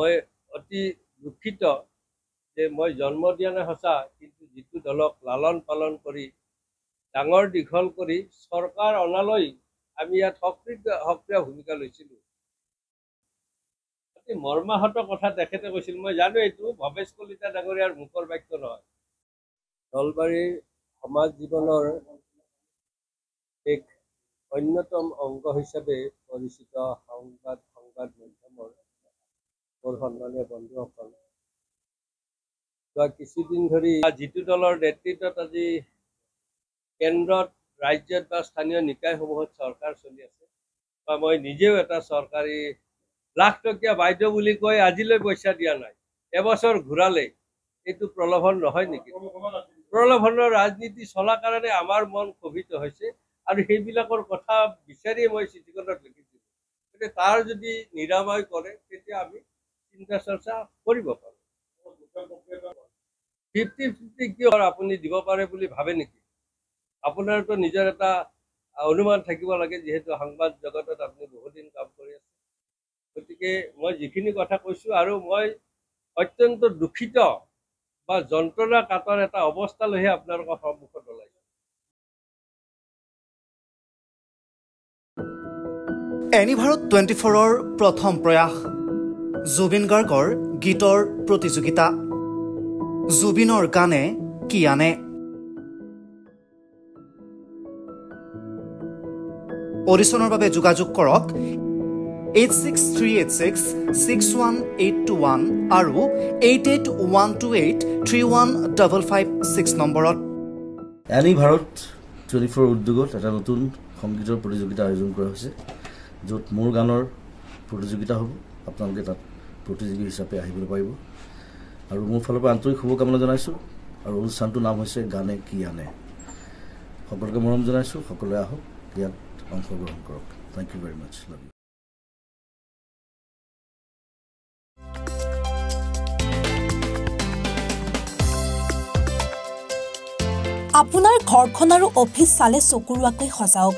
মই অতি দুঃখিত যে মই জন্ম দিয়া নাই সঁচা, কিন্তু যিটো দলক লালন পালন কৰি ডাঙৰ দীঘল কৰি চৰকাৰ অনালৈ আমি ইয়াত সক্ৰিয় ভূমিকা লৈছিলোঁ। অতি মৰ্মাহত কথা তেখেতে কৈছিল। মই জানো এইটো ভৱেশ কলিতা ডাঙৰীয়াৰ মুখৰ বাক্য নহয়। নলবাৰীৰ সমাজ জীৱনৰ এক অন্যতম অংগ হিচাপে পৰিচিত সংবাদ মাধ্যমৰ মোৰ সন্মানীয় বন্ধুসকল, যোৱা কিছুদিন ধৰি যিটো দলৰ নেতৃত্বত আজি কেন্দ্ৰত, ৰাজ্যত বা স্থানীয় নিকায়সমূহত চৰকাৰ চলি আছে, বা মই নিজেও এটা চৰকাৰী লাখটকীয়া বাইদেউ বুলি কৈ আজিলৈ পইচা দিয়া নাই, এবছৰ ঘূৰালে, এইটো প্ৰলোভন নহয় নেকি? প্ৰলোভনৰ ৰাজনীতি চলা কাৰণে আমাৰ মন ক্ষোভিত হৈছে আৰু সেইবিলাকৰ কথা বিচাৰিয়ে মই চিঠিখনত লিখিছিলোঁ। গতিকে তাৰ যদি নিৰাময় কৰে তেতিয়া আমি চিন্তা চৰ্চা কৰিব পাৰোঁ। 50-50 কিয় আপুনি দিব পাৰে বুলি ভাবে নেকি? আপোনাৰতো নিজৰ এটা অনুমান থাকিব লাগে, যিহেতু সংবাদ জগতত আপুনি বহুদিন কাম কৰি আছে। গতিকে মই যিখিনি কথা কৈছোঁ, আৰু মই অত্যন্ত দুখিত বা যন্ত্ৰণা কাতৰ এটা অৱস্থালৈহে আপোনালোকৰ সন্মুখত ওলাইছোঁ। এনি ভাৰত 24ৰ প্ৰথম প্ৰয়াস, জুবিন গাৰ্গৰ গীতৰ প্ৰতিযোগিতা, জুবিনৰ গানে কি আনে। অডিশ্যনৰ বাবে যোগাযোগ কৰক 8638661821 আৰু 8812831556 নম্বৰত। এনি ভাৰত 24 উদ্যোগত এটা নতুন সংগীতৰ প্ৰতিযোগিতা আয়োজন কৰা হৈছে, য'ত মোৰ গানৰ প্ৰতিযোগিতা হ'ব। আপোনালোকে তাত প্ৰতিযোগী হিচাপে আহিবলৈ পাৰিব, আৰু মোৰ ফালৰ পৰা আন্তৰিক শুভকামনা জনাইছোঁ। আৰু অনুষ্ঠানটোৰ নাম হৈছে গানে কি আনে। সকলোকে মৰম জনাইছোঁ, সকলোৱে আহক, ইয়াত অংশগ্ৰহণ কৰক। Thank you very much, love you. আপোনাৰ ঘৰখন আৰু অফিচ চালে চকুৰোৱাকৈ সজাওক।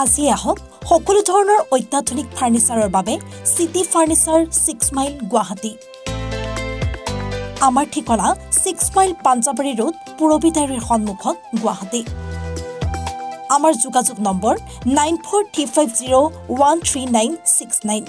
আজি আহক সকলো ধৰণৰ অত্যাধুনিক ফাৰ্নিচাৰৰ বাবে চিটি ফাৰ্নিচাৰ 6 মাইল গুৱাহাটী। আমাৰ ঠিকনা 6 মাইল পাঞ্জাবাৰী ৰোড, পুৰবী ডায়েৰীৰ সন্মুখত, গুৱাহাটী। আমাৰ যোগাযোগ নম্বৰ 9435013969।